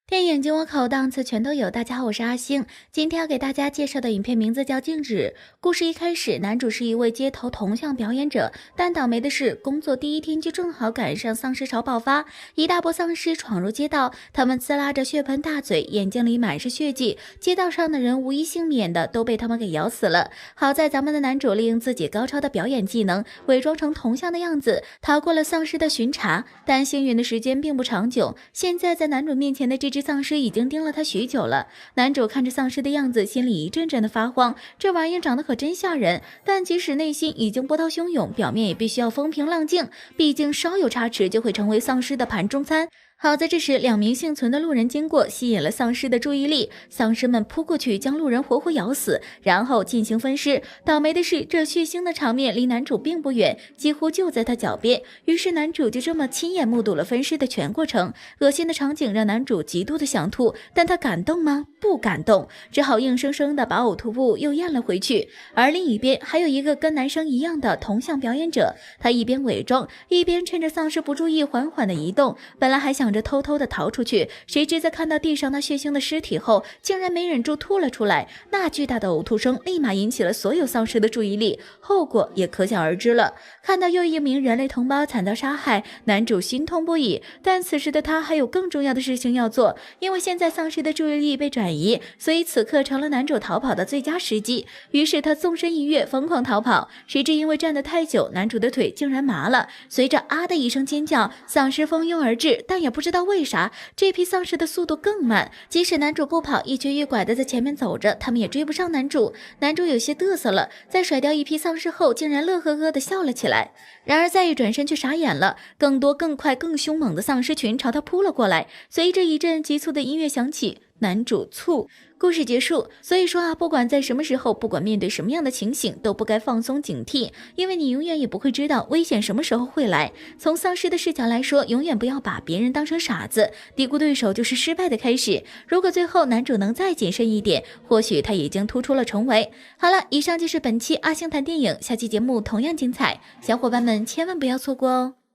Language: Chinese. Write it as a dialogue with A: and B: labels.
A: 电影进我口，档次全都有。大家好，我是阿星。今天要给大家介绍的影片名字叫《静止》。故事一开始，男主是一位街头铜像表演者，但倒霉的是，工作第一天就正好赶上丧尸潮爆发，一大波丧尸闯入街道，他们呲拉着血盆大嘴，眼睛里满是血迹，街道上的人无一幸免的都被他们给咬死了。好在咱们的男主利用自己高超的表演技能，伪装成铜像的样子，逃过了丧尸的巡查。但幸运的时间并不长久，现在在男主面前的这只丧尸已经盯了他许久了。男主看着丧尸的样子，心里一阵阵的发慌，这玩意长得可真吓人。但即使内心已经波涛汹涌，表面也必须要风平浪静，毕竟稍有差池就会成为丧尸的盘中餐。好在这时，两名幸存的路人经过，吸引了丧尸的注意力。丧尸们扑过去，将路人活活咬死，然后进行分尸。倒霉的是，这血腥的场面离男主并不远，几乎就在他脚边。于是男主就这么亲眼目睹了分尸的全过程。恶心的场景让男主极度的想吐，但他感动吗？不感动，只好硬生生的把呕吐物又咽了回去。而另一边还有一个跟男生一样的铜像表演者，他一边伪装，一边趁着丧尸不注意缓缓的移动。本来还想着偷偷的逃出去，谁知在看到地上那血腥的尸体后，竟然没忍住吐了出来。那巨大的呕吐声立马引起了所有丧尸的注意力，后果也可想而知了。看到又一名人类同胞惨遭杀害，男主心痛不已。但此时的他还有更重要的事情要做，因为现在丧尸的注意力被转移，所以此刻成了男主逃跑的最佳时机。于是他纵身一跃，疯狂逃跑。谁知因为站得太久，男主的腿竟然麻了。随着啊的一声尖叫，丧尸蜂拥而至，但也不知道为啥，这批丧尸的速度更慢。即使男主不跑，一瘸一拐的在前面走着，他们也追不上男主。男主有些嘚瑟了，在甩掉一批丧尸后，竟然乐呵呵的笑了起来。然而再一转身却傻眼了，更多更快更凶猛的丧尸群朝他扑了过来。随着一阵急促的音乐响起，男主醋。故事结束。所以说啊，不管在什么时候，不管面对什么样的情形，都不该放松警惕，因为你永远也不会知道危险什么时候会来。从丧尸的视角来说，永远不要把别人当成傻子，低估对手就是失败的开始。如果最后男主能再谨慎一点，或许他已经突出了重围。好了，以上就是本期阿星谈电影，下期节目同样精彩，小伙伴们千万不要错过哦。